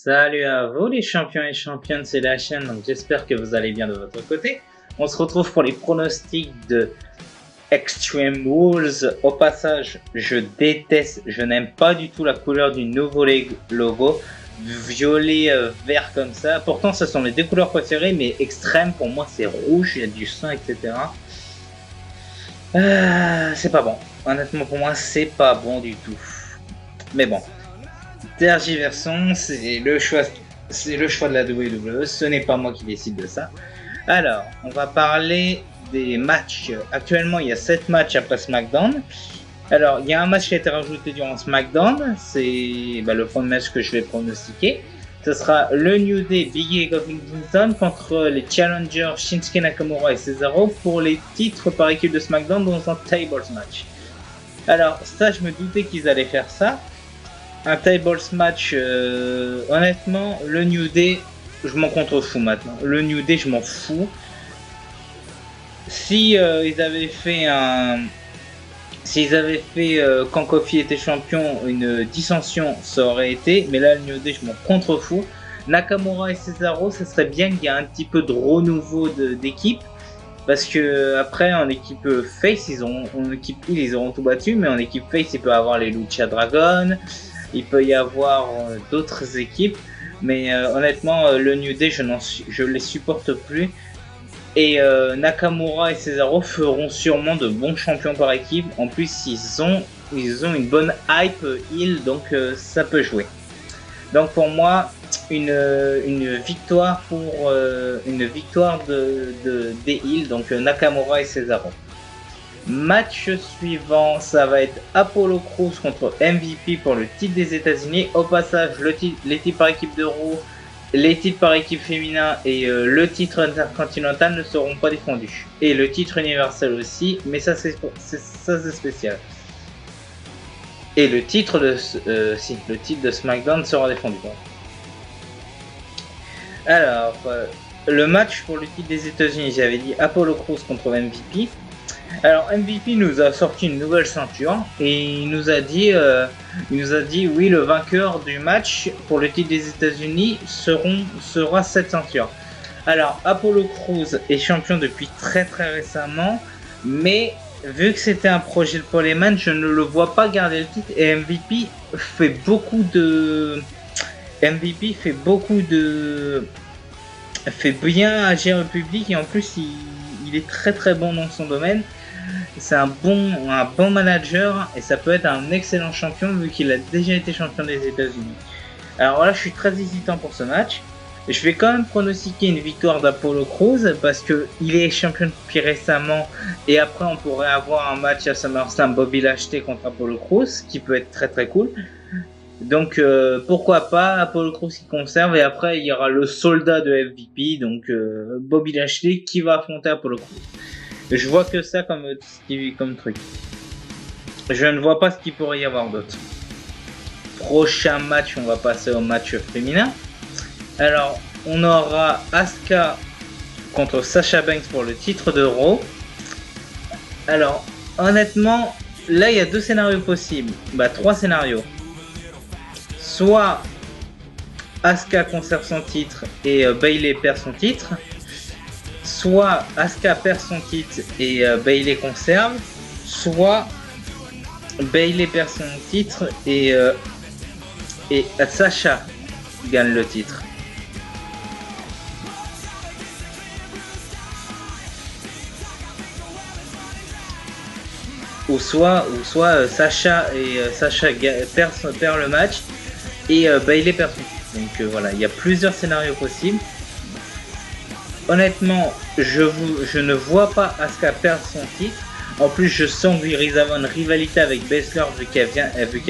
Salut à vous les champions et championnes, c'est la chaîne, donc j'espère que vous allez bien de votre côté. On se retrouve pour les pronostics de Extreme Rules. Au passage, je déteste, je n'aime pas du tout la couleur du nouveau logo, violet, vert comme ça. Pourtant, ce sont mes deux couleurs préférées, mais Extreme pour moi c'est rouge, il y a du sang, etc. C'est pas bon. Honnêtement, pour moi, c'est pas bon du tout. Mais bon. Tergiversons, c'est le choix de la WWE, ce n'est pas moi qui décide de ça. Alors, on va parler des matchs. Actuellement, il y a 7 matchs après SmackDown. Alors, il y a un match qui a été rajouté durant SmackDown, c'est le premier match que je vais pronostiquer. Ce sera le New Day, Big E et Kofi Kingston contre les challengers Shinsuke Nakamura et Cesaro pour les titres par équipe de SmackDown dans un Tables match. Alors, ça, je me doutais qu'ils allaient faire ça. Un tables match, honnêtement, le New Day, je m'en contrefous maintenant. Le New Day, je m'en fous. Si ils avaient fait quand Kofi était champion, une dissension, ça aurait été. Mais là, le New Day, je m'en contrefous. Nakamura et Cesaro, ça serait bien qu'il y ait un petit peu de renouveau d'équipe. Parce que après, en équipe face, en équipe heel, ils auront tout battu. Mais en équipe face, il peut y avoir les Lucha Dragon. Il peut y avoir d'autres équipes, mais honnêtement, le New Day, je les supporte plus. Et Nakamura et Cesaro feront sûrement de bons champions par équipe. En plus, ils ont une bonne hype heel, donc ça peut jouer. Donc pour moi, une victoire des heels, donc Nakamura et Cesaro. Match suivant, ça va être Apollo Crews contre MVP pour le titre des États-Unis. Au passage, les titres par équipe de Raw, les titres par équipe féminin et le titre intercontinental ne seront pas défendus. Et le titre universel aussi, mais ça c'est spécial. Et le titre de SmackDown sera défendu. Alors, le match pour le titre des États-Unis, j'avais dit Apollo Crews contre MVP. Alors MVP nous a sorti une nouvelle ceinture et il nous a dit oui, le vainqueur du match pour le titre des États-Unis sera cette ceinture. Alors Apollo Crews est champion depuis très très récemment, mais vu que c'était un projet de Paul Heyman, je ne le vois pas garder le titre et MVP fait bien agir au public et en plus il est très très bon dans son domaine. C'est un bon manager et ça peut être un excellent champion vu qu'il a déjà été champion des États-Unis. Alors là, je suis très hésitant pour ce match. Je vais quand même pronostiquer une victoire d'Apollo Crews parce que il est champion depuis récemment et après on pourrait avoir un match à SummerSlam Bobby Lashley contre Apollo Crews qui peut être très très cool. Donc pourquoi pas Apollo Crews qui conserve et après il y aura le soldat de MVP donc Bobby Lashley qui va affronter Apollo Crews. Je vois que ça comme truc. Je ne vois pas ce qu'il pourrait y avoir d'autre. Prochain match, on va passer au match féminin. Alors, on aura Asuka contre Sasha Banks pour le titre de Raw. Alors, honnêtement, là il y a 2 scénarios possibles. 3 scénarios. Soit Asuka conserve son titre et Bayley perd son titre. Soit Asuka perd son titre et Bayley conserve, soit Bayley perd son titre et Sasha gagne le titre. Ou soit Sasha perd le match et Bayley perd son titre. Donc voilà, il y a plusieurs scénarios possibles. Honnêtement, je ne vois pas Asuka perdre son titre. En plus, je sens qu'il risque d'avoir une rivalité avec Baszler vu qu'elle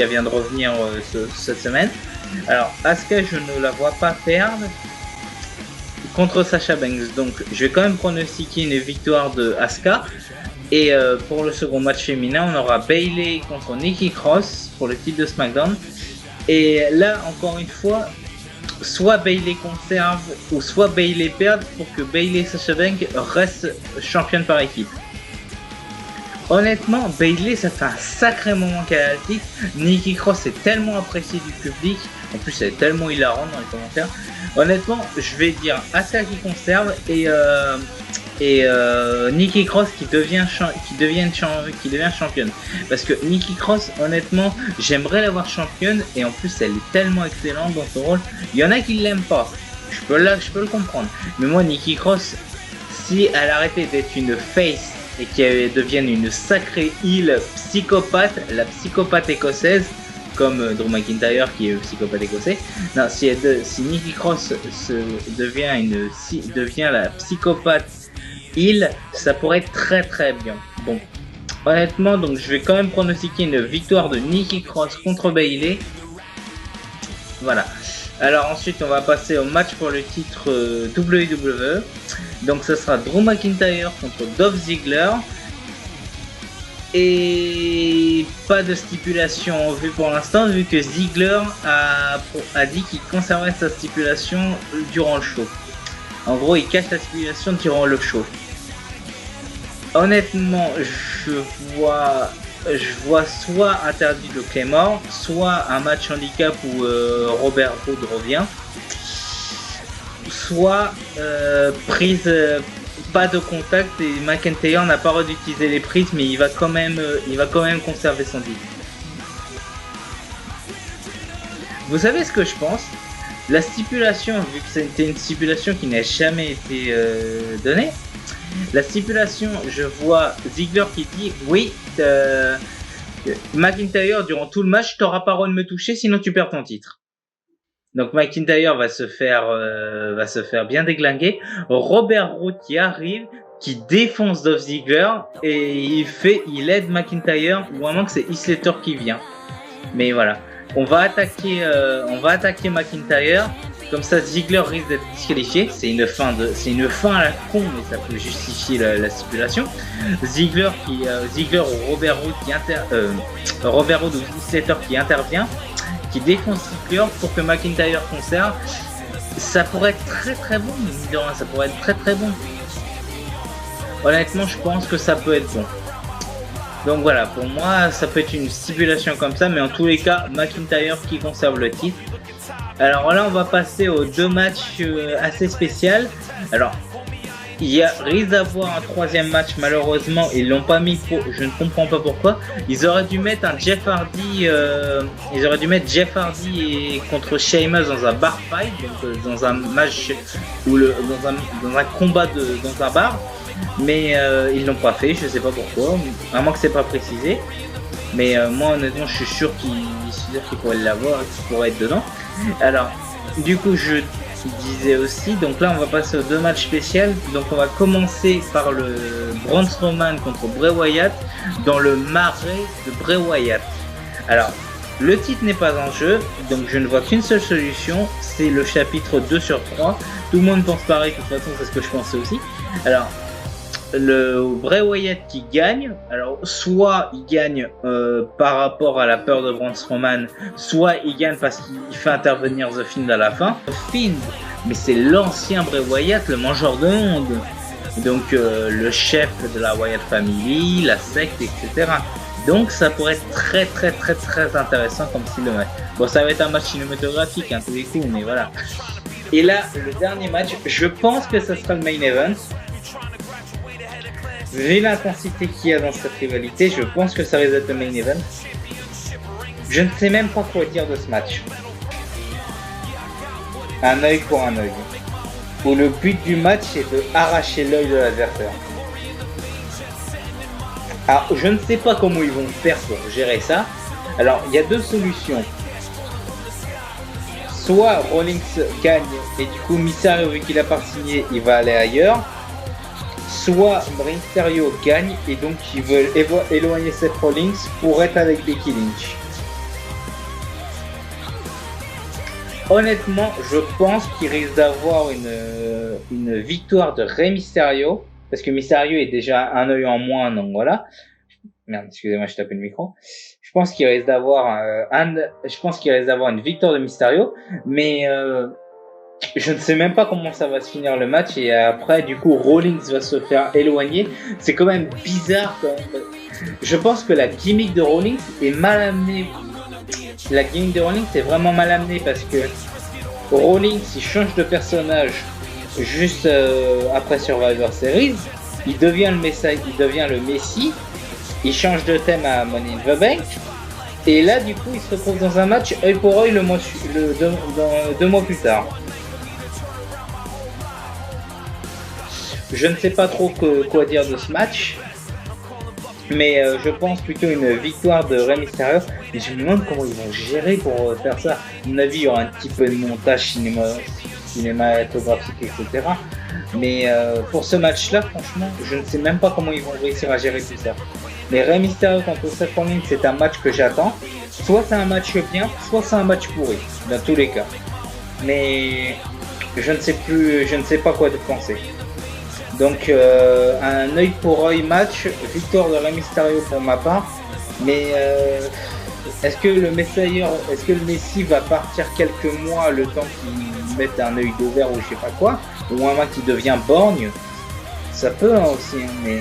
vient de revenir cette semaine. Alors, Asuka, je ne la vois pas perdre contre Sasha Banks. Donc, je vais quand même pronostiquer une victoire de Asuka. Et pour le second match féminin, on aura Bayley contre Nikki Cross pour le titre de SmackDown. Et là, encore une fois, soit Bayley conserve ou soit Bayley perd pour que Bayley et Sasha Banks restent championnes par équipe. Honnêtement, Bayley, ça fait un sacré moment qu'elle a le titre. Nikki Cross est tellement appréciée du public. En plus, elle est tellement hilarante dans les commentaires. Honnêtement, je vais dire Asuka qui conserve et Nikki Cross qui devient championne. Parce que Nikki Cross, honnêtement, j'aimerais la voir championne et en plus, elle est tellement excellente dans son rôle. Il y en a qui l'aiment pas. Je peux le comprendre. Mais moi, Nikki Cross, si elle arrêtait d'être une face et qu'elle devienne une sacrée heel psychopathe, la psychopathe écossaise, comme Drew McIntyre qui est psychopathe écossais. Non, si Nikki Cross devient la psychopathe heel, ça pourrait être très très bien. Bon, honnêtement, donc je vais quand même pronostiquer une victoire de Nikki Cross contre Bayley. Voilà. Alors ensuite, on va passer au match pour le titre WWE. Donc ça sera Drew McIntyre contre Dolph Ziggler. Et pas de stipulation en vue pour l'instant, vu que Ziggler a dit qu'il conserverait sa stipulation durant le show. En gros, il cache la stipulation durant le show. Honnêtement, je vois soit interdit de Claymore, soit un match handicap où Robert Roode revient, soit prise pas de contact et McIntyre n'a pas le droit d'utiliser les prises, mais il va quand même conserver son titre. Vous savez ce que je pense? La stipulation, vu que c'était une stipulation qui n'a jamais été donnée, la stipulation, je vois Ziggler qui dit oui, McIntyre durant tout le match, t'auras pas le droit de me toucher, sinon tu perds ton titre. Donc McIntyre va se faire bien déglinguer. Robert Roode qui arrive, qui défonce Dolph Ziggler et il aide McIntyre, ou vraiment que c'est Heath Slater qui vient. Mais voilà, on va attaquer McIntyre. Comme ça, Ziggler risque d'être disqualifié. C'est une fin à la con, mais ça peut justifier la stipulation. Ziggler ou Robert Roode ou Heath Slater qui intervient, qui défonce Ziggler pour que McIntyre conserve. Ça pourrait être très très bon, ça pourrait être très très bon. Honnêtement, je pense que ça peut être bon. Donc voilà, pour moi, ça peut être une stipulation comme ça, mais en tous les cas, McIntyre qui conserve le titre. Alors là, on va passer aux deux matchs assez spéciaux. Alors, il risque d'avoir un troisième match, malheureusement, ils l'ont pas mis je ne comprends pas pourquoi. Ils auraient dû mettre Jeff Hardy contre Sheamus dans un bar fight, donc dans un match dans un combat dans un bar. Mais ils l'ont pas fait, je sais pas pourquoi, à moins que c'est pas précisé. Mais moi honnêtement je suis sûr qu'ils pourraient l'avoir, qu'ils pourraient être dedans. Alors du coup je disais aussi, donc là on va passer aux deux matchs spéciaux. Donc on va commencer par le Braun Strowman contre Bray Wyatt dans le marais de Bray Wyatt. Alors le titre n'est pas en jeu, donc je ne vois qu'une seule solution, c'est le chapitre 2/3. Tout le monde pense pareil, de toute façon c'est ce que je pensais aussi. Alors le Bray Wyatt qui gagne, alors soit il gagne par rapport à la peur de Braun Strowman, soit il gagne parce qu'il fait intervenir The Fiend à la fin. The Fiend, mais c'est l'ancien Bray Wyatt, le mangeur de monde, donc le chef de la Wyatt Family, la secte, etc. Donc ça pourrait être très très très très intéressant comme style de match. Bon, ça va être un match cinématographique tous les coups, mais voilà. Et là, le dernier match, je pense que ça sera le main event. Vu l'intensité qu'il y a dans cette rivalité, je pense que ça risque d'être le main event. Je ne sais même pas quoi dire de ce match. Un œil pour un œil. Où le but du match est de arracher l'œil de l'adversaire. Alors, je ne sais pas comment ils vont faire pour gérer ça. Alors, il y a deux solutions. Soit Rollins gagne et du coup Mysterio, vu qu'il n'a pas signé, il va aller ailleurs. Soit Mysterio gagne et donc ils veulent éloigner Seth Rollins pour être avec Becky Lynch. Honnêtement, je pense qu'il risque d'avoir une victoire de Rey Mysterio, parce que Mysterio est déjà un œil en moins, donc voilà. Merde, excusez-moi, je tapais le micro. Je pense qu'il risque d'avoir une victoire de Mysterio, mais je ne sais même pas comment ça va se finir le match, et après du coup Rollins va se faire éloigner. C'est quand même bizarre quand même. Je pense que la gimmick de Rollins est mal amenée. La gimmick de Rollins est vraiment mal amenée parce que Rollins il change de personnage juste après Survivor Series. Il devient le Messi. Il change de thème à Money in the Bank. Et là, du coup, il se retrouve dans un match œil pour œil deux mois plus tard. Je ne sais pas trop quoi dire de ce match. Mais je pense plutôt une victoire de Rey Mysterio. Mais je me demande comment ils vont gérer pour faire ça. À mon avis, il y aura un petit peu de montage cinématographique, etc. Mais pour ce match-là, franchement, je ne sais même pas comment ils vont réussir à gérer tout ça. Mais Rey Mysterio contre Seth Rollins, c'est un match que j'attends. Soit c'est un match bien, soit c'est un match pourri, dans tous les cas. Mais je ne sais pas quoi de penser. Donc un œil pour œil match, victoire de Rey Mysterio pour ma part. Mais est-ce que le Messi va partir quelques mois le temps qu'il mette un œil d'ouvert ou je sais pas quoi, ou un mec qui devient borgne? Ça peut aussi, mais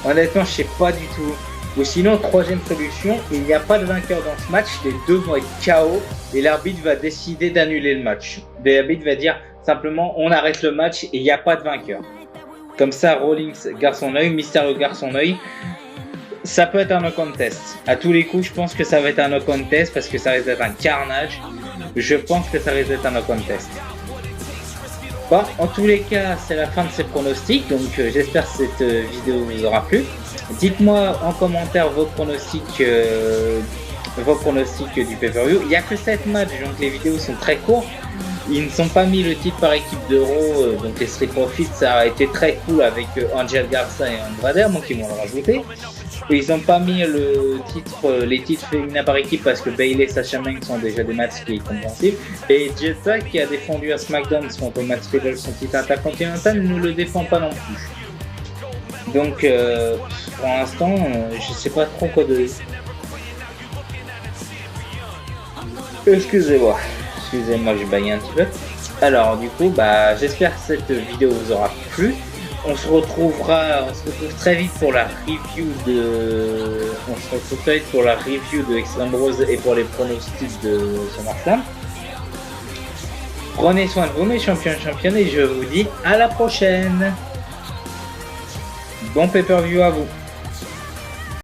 honnêtement je sais pas du tout. Ou sinon, troisième solution, il n'y a pas de vainqueur dans ce match, les deux vont être KO et l'arbitre va décider d'annuler le match. L'arbitre va dire simplement on arrête le match et il n'y a pas de vainqueur. Comme ça, Rollins garde son œil, Mysterio garde son œil. Ça peut être un no contest. À tous les coups, je pense que ça va être un no contest parce que ça risque d'être un carnage. Je pense que ça risque d'être un no contest. Bon, en tous les cas, c'est la fin de ces pronostics, donc j'espère que cette vidéo vous aura plu. Dites-moi en commentaire vos pronostics du pay-per-view. Il n'y a que 7 matchs, donc les vidéos sont très courtes. Ils ne sont pas mis le titre par équipe d'Euro, donc les Street Profits, ça a été très cool avec Angel Garza et Andrade, donc ils vont le rajouter. Et ils n'ont pas mis les titres féminins par équipe parce que Bayley et Sasha Banks sont déjà des matchs qui sont compréhensibles. Et Jetta qui a défendu à SmackDown contre Matt Riddle son titre intercontinental ne le défend pas non plus. Donc pour l'instant, je sais pas trop quoi de... Excusez-moi, je baille un petit peu. Alors du coup, j'espère que cette vidéo vous aura plu. On se retrouve très vite pour la review de Extreme Bros et pour les pronostics de SummerSlam. Prenez soin de vous mes champions et championnes et je vous dis à la prochaine. Bon pay-per-view à vous.